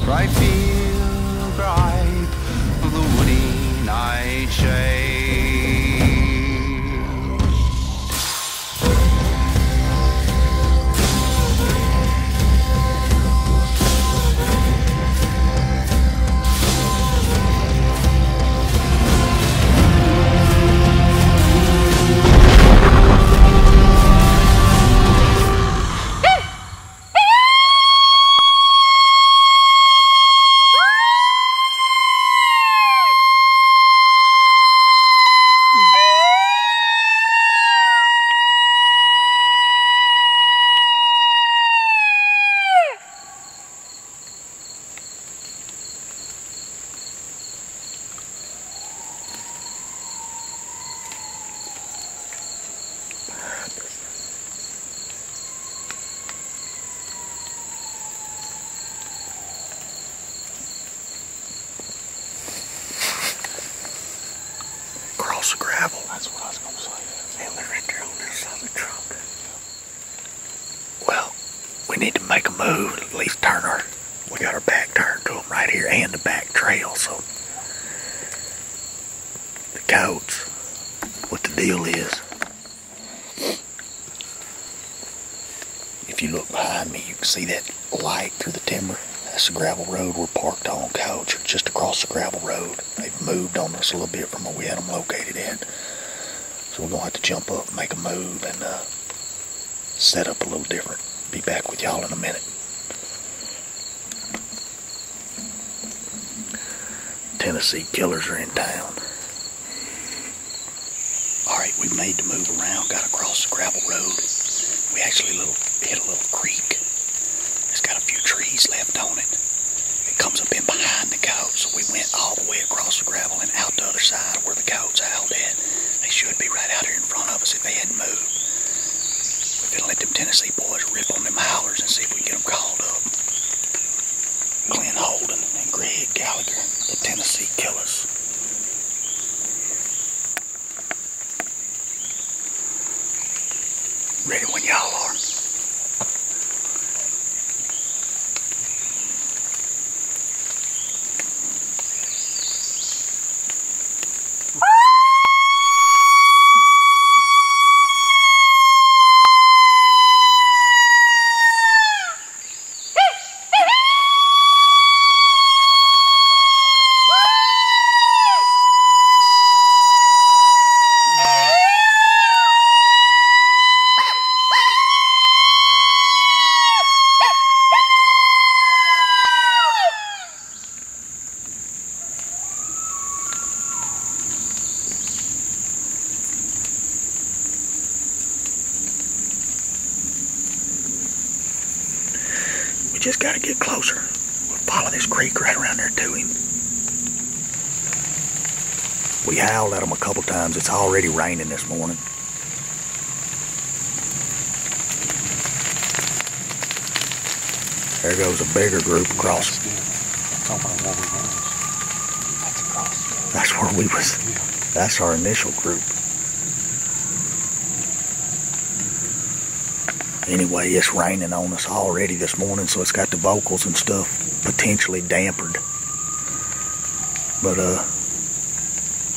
Bright field, bright of the woody nightshade. Across the gravel. That's what I was going to say. And they're right there on this side of the truck. Well, we need to make a move, at least turn our, we got our back turned to them right here and the back trail, so the coyotes, what the deal is, if you look behind me, you can see that light through the timber. That's the gravel road we're parked on. Coyotes are just across the gravel road. They've moved on us a little bit from where we had them located at. So we're going to have to jump up, make a move, and set up a little different. Be back with y'all in a minute. Tennessee killers are in town. Alright, we made the move around, got across the gravel road. We actually hit a little creek. It's got a few trees left on it. It comes up in behind the coyotes, so we went all the way across the gravel and out the other side of where the coyotes howled at. They should be right out here in front of us if they hadn't moved. We're gonna let them Tennessee boys rip on them howlers and see if we can get them called up. Glenn Holden and Greg Gallagher, the Tennessee killers. Ready when y'all are. We just gotta get closer. We'll follow this creek right around there to him. We howled at him a couple times. It's already raining this morning. There goes a bigger group across. That's where we was. That's our initial group. Anyway, it's raining on us already this morning, so it's got the vocals and stuff potentially dampened. But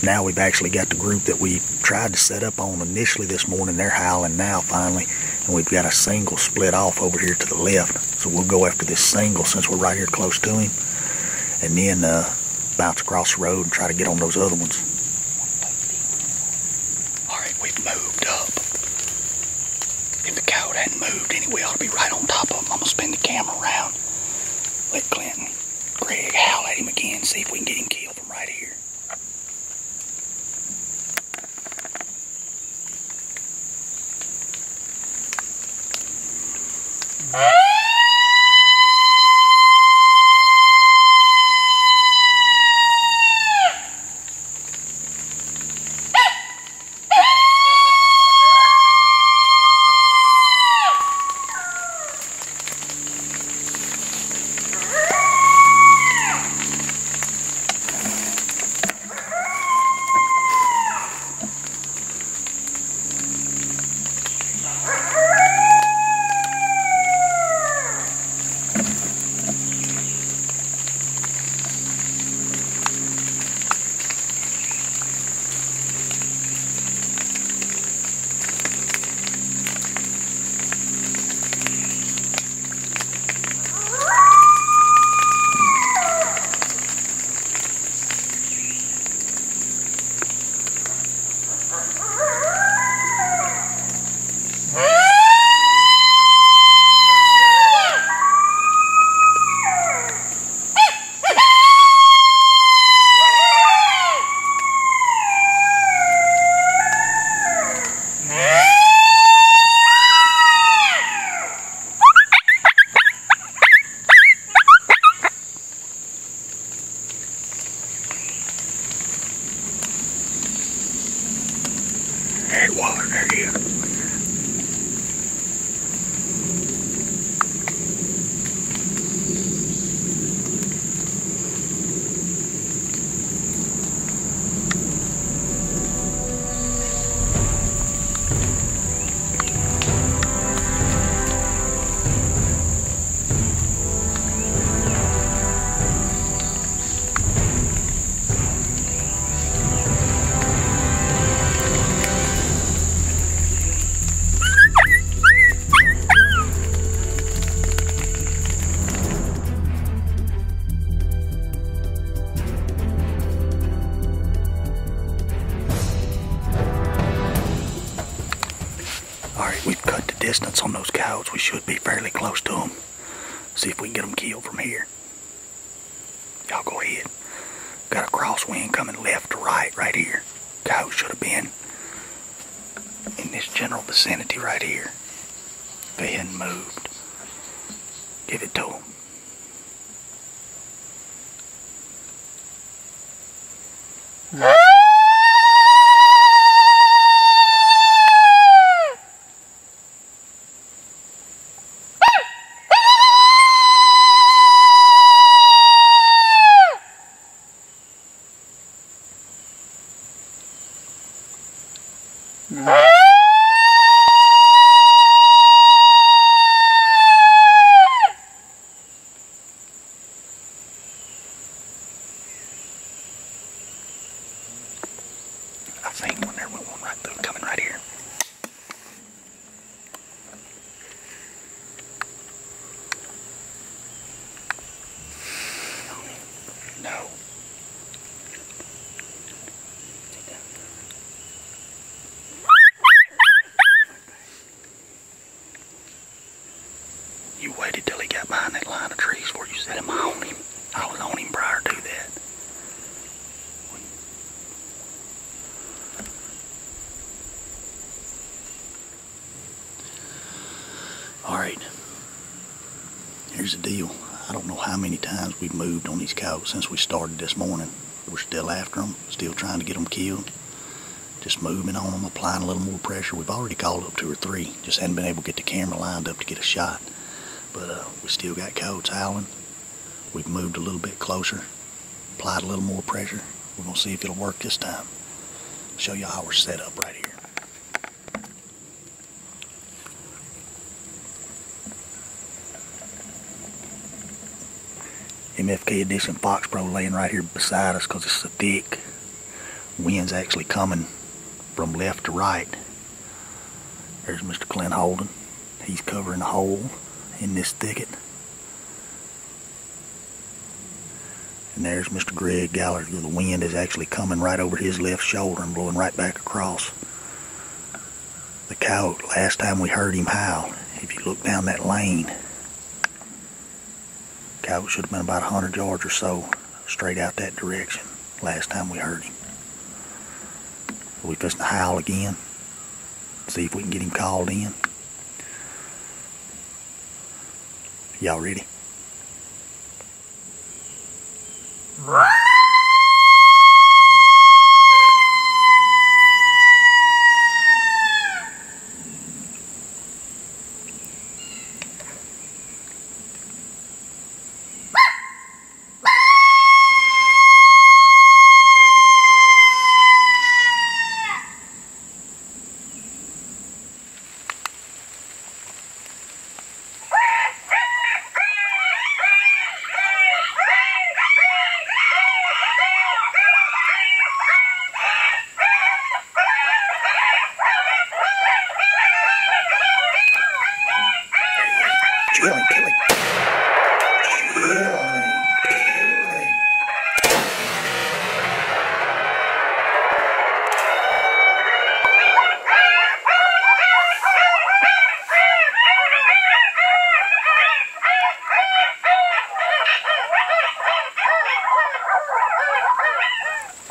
now we've actually got the group that we tried to set up on initially this morning. They're howling now finally, and we've got a single split off over here to the left. So we'll go after this single since we're right here close to him, and then bounce across the road and try to get on those other ones. Alright, we've moved up. If the coyote hadn't moved any, we ought to be right on top of him. I'm going to spin the camera around. Let Clinton, Greg howl at him again, see if we can get him killed from right here. There it was. There it is. Alright, we've cut the distance on those coyotes. We should be fairly close to them. See if we can get them killed from here. Y'all go ahead. Got a crosswind coming left to right here. Coyotes should have been in this general vicinity right here. If they hadn't moved, give it to them. I think one there went one right through, coming right here. No. You waited till he got behind that line of trees before you set him on him. I was on him prior to that. Alright, here's the deal. I don't know how many times we've moved on these coyotes since we started this morning. We're still after them, still trying to get them killed. Just moving on them, applying a little more pressure. We've already called up 2 or 3. Just hadn't been able to get the camera lined up to get a shot. But we still got coyotes howling. We've moved a little bit closer, applied a little more pressure. We're going to see if it'll work this time. I'll show you how we're set up right here. MFK Edition Fox Pro laying right here beside us because it's so thick. Wind's actually coming from left to right. There's Mr. Clint Holden. He's covering a hole in this thicket. And there's Mr. Greg Gallagher. The wind is actually coming right over his left shoulder and blowing right back across. The coyote, last time we heard him howl, if you look down that lane, coyote should have been about 100 yards or so straight out that direction last time we heard him. We just to howl again, see if we can get him called in. Y'all ready?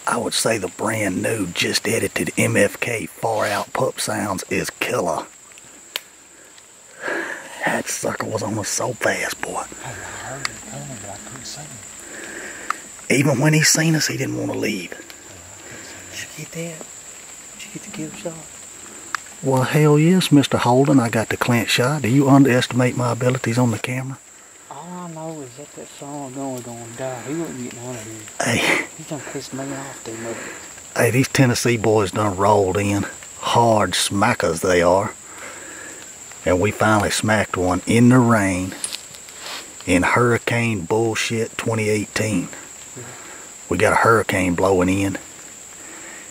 I would say the brand new, just edited MFK Far Out Pup Sounds is killer. That sucker was almost so fast, boy. I heard him coming, but I couldn't see him. Even when he seen us, he didn't want to leave. Did you get that? Did you get the kill shot? Well, hell yes, Mr. Holden. I got the clinch shot. Do you underestimate my abilities on the camera? All I know is that song going to die. He wouldn't get none of here. Hey. He done pissed me off too much. Hey, these Tennessee boys done rolled in. Hard smackers they are. And we finally smacked one in the rain in Hurricane Bullshit 2018. We got a hurricane blowing in.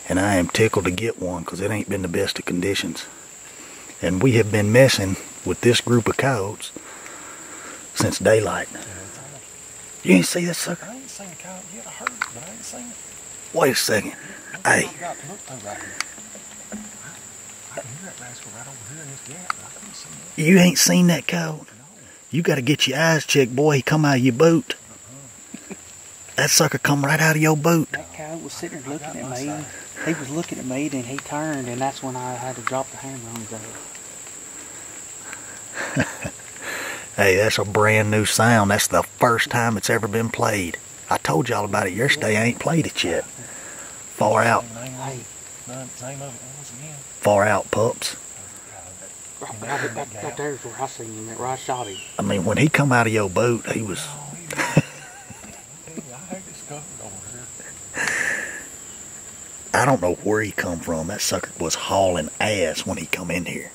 And I am tickled to get one because it ain't been the best of conditions. And we have been messing with this group of coyotes since daylight. You ain't see this sucker? I ain't seen a coyote yet. I heard it, but I ain't seen it. Wait a second. Hey. I got to look through right here. I can hear that rascal right over here in this gap, but I couldn't see it. You ain't seen that coyote? No. You got to get your eyes checked, boy. He come out of your boot. That sucker come right out of your boot. That coyote was sitting there looking at me. He was looking at me, then he turned, and that's when I had to drop the hammer on his ass. Hey, that's a brand new sound. That's the first time it's ever been played. I told y'all about it yesterday. I ain't played it yet. Far out. Hey. Far out, pups. Right there's where I seen him, where I shot him. I mean, when he come out of your boat, he was... I don't know where he come from. That sucker was hauling ass when he come in here.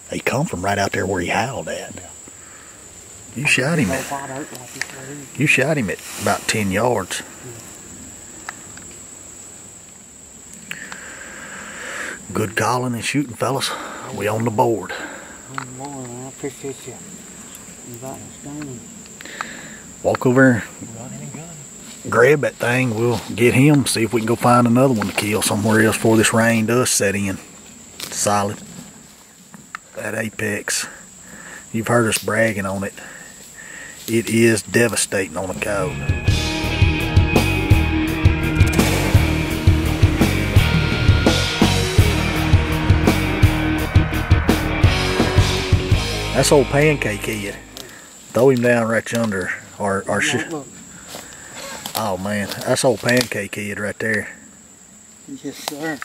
He come from right out there where he howled at. You shot him at... You shot him at about 10 yards. Good calling and shooting, fellas. We on the board. I appreciate you inviting us down. Walk over, grab that thing. We'll get him, see if we can go find another one to kill somewhere else before this rain does set in. Solid. That apex, you've heard us bragging on it. It is devastating on a coyote. That's old Pancake Kid. Throw him down right yonder. Oh man, that's old Pancake Kid right there. Yes, sir.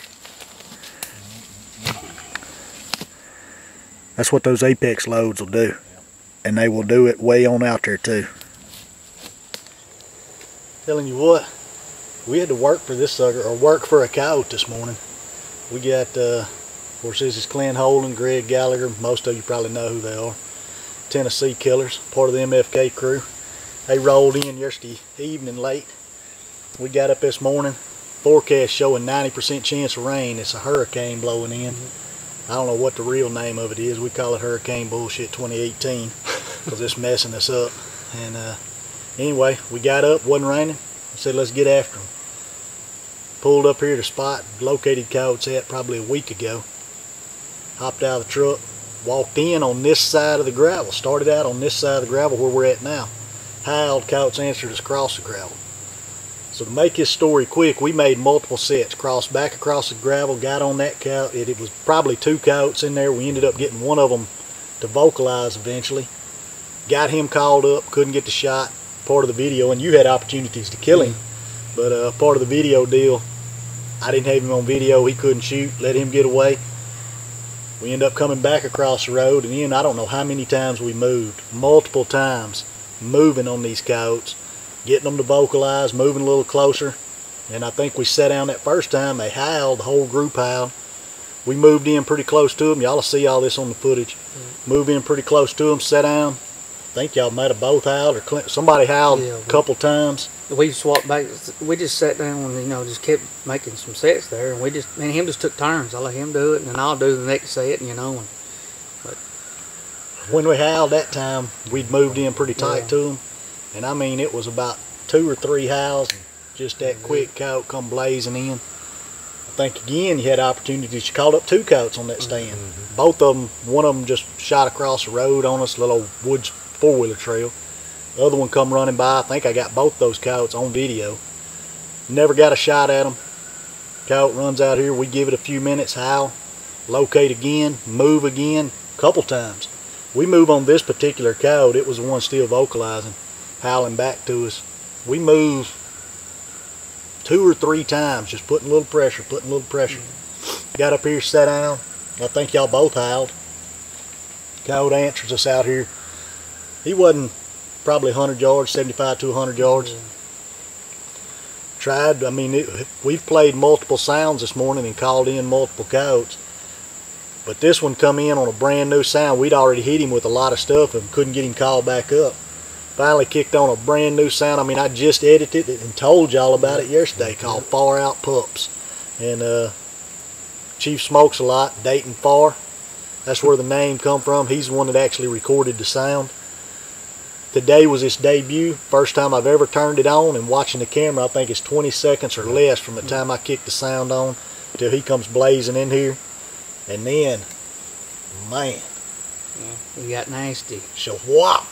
That's what those apex loads will do. And they will do it way on out there too. Telling you what, we had to work for this sucker, or work for a coyote this morning. We got, of course this is Clint Holden, Greg Gallagher, most of you probably know who they are. Tennessee Killers, part of the MFK crew. They rolled in yesterday evening late. We got up this morning, forecast showing 90% chance of rain. It's a hurricane blowing in. I don't know what the real name of it is. We call it Hurricane Bullshit 2018 because it's messing us up. And anyway, we got up, wasn't raining. We said let's get after them. Pulled up here to the spot, located coyotes at probably a week ago. Hopped out of the truck, walked in on this side of the gravel. Started out on this side of the gravel where we're at now. Howled, coyotes answered us across the gravel. So to make this story quick, we made multiple sets. Crossed back across the gravel, got on that coyote. It was probably 2 coyotes in there. We ended up getting one of them to vocalize eventually. Got him called up, couldn't get the shot. Part of the video, and you had opportunities to kill him. But part of the video deal, I didn't have him on video. He couldn't shoot, let him get away. We ended up coming back across the road, and then I don't know how many times we moved. Multiple times moving on these coyotes. Getting them to vocalize, moving a little closer. And I think we sat down that first time. They howled, the whole group howled. We moved in pretty close to them. Y'all will see all this on the footage. Move in pretty close to them, sat down. I think y'all might have both howled, or somebody howled a couple times. We swapped back. We just sat down and, you know, just kept making some sets there. And me and him just took turns. I let him do it, and then I'll do the next set, you know. When we howled that time, we'd moved in pretty tight to them. And I mean, it was about 2 or 3 howls, just that quick coyote come blazing in. I think again you had opportunities. You called up 2 coyotes on that stand. Both of them, one of them just shot across the road on us, little old woods 4-wheeler trail. The other one come running by. I think I got both those coyotes on video. Never got a shot at them. Coyote runs out here, we give it a few minutes, howl, locate again, move again, a couple times. We move on this particular coyote, it was the one still vocalizing, howling back to us. We move 2 or 3 times, just putting a little pressure, Got up here, sat down, I think y'all both howled. Coyote answers us out here. He wasn't probably 100 yards, 75 to 100 yards. Yeah. Tried, I mean, we've played multiple sounds this morning and called in multiple coyotes. But this one come in on a brand new sound. We'd already hit him with a lot of stuff and couldn't get him called back up. Finally kicked on a brand new sound. I mean, I just edited it and told y'all about it yesterday, called Far Out Pups. And Chief smokes a lot, Dayton Far. That's where the name come from. He's the one that actually recorded the sound. Today was his debut. First time I've ever turned it on, and watching the camera, I think it's 20 seconds or less from the time I kick the sound on till he comes blazing in here. And then, man, He got nasty. whop.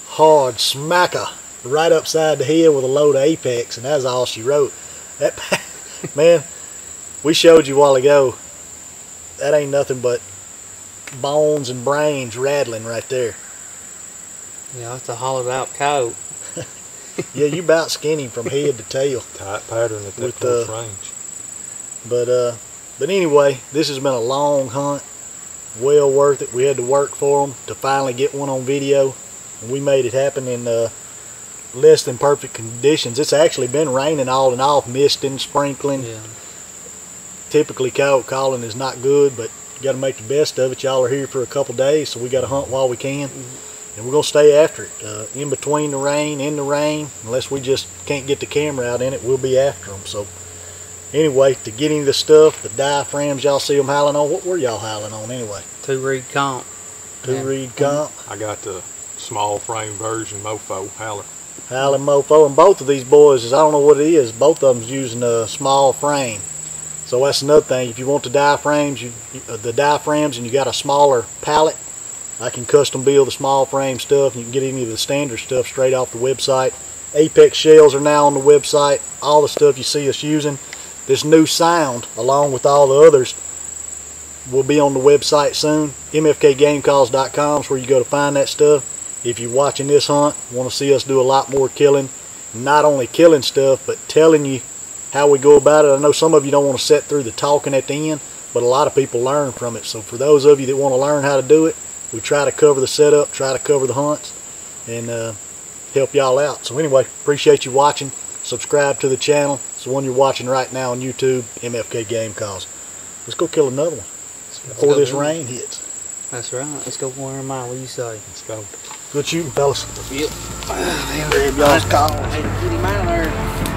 Hard smacker right upside the head with a load of Apex, and that's all she wrote. That man, we showed you a while ago. That ain't nothing but bones and brains rattling right there. Yeah, it's a hollowed out coyote. Yeah, you about skinny from head to tail. Tight pattern at that With, close range. But anyway, this has been a long hunt. Well worth it. We had to work for them to finally get one on video, and we made it happen in less than perfect conditions. It's actually been raining on and off, misting, sprinkling. Yeah. Typically coyote calling is not good, but you got to make the best of it. Y'all are here for a couple days, so we got to hunt while we can. And we're going to stay after it. In between the rain, in the rain, unless we just can't get the camera out in it, we'll be after them. So anyway, to get into the stuff, the diaphragms, y'all see them howling on. What were y'all howling on anyway? 2-reed comp. Two-reed comp. I got the small frame version mofo howler. Howling mofo. And both of these boys, I don't know what it is, both of them's using a small frame. So that's another thing. If you want the diaphragms, and you got a smaller pallet, I can custom build the small frame stuff, and you can get any of the standard stuff straight off the website. Apex shells are now on the website. All the stuff you see us using. This new sound, along with all the others, will be on the website soon. mfkgamecalls.com is where you go to find that stuff. If you're watching this hunt, want to see us do a lot more killing, not only killing stuff, but telling you how we go about it. I know some of you don't want to sit through the talking at the end, but a lot of people learn from it. So for those of you that want to learn how to do it, we try to cover the setup, try to cover the hunts, and help y'all out. So anyway, appreciate you watching. Subscribe to the channel. It's the one you're watching right now on YouTube, MFK Game Calls. Let's go kill another one before this rain hits. That's right. Let's go 1 mile. What do you say? Let's go. Good shooting, fellas. Yep. Grab y'all's call. Hey, get him out of there.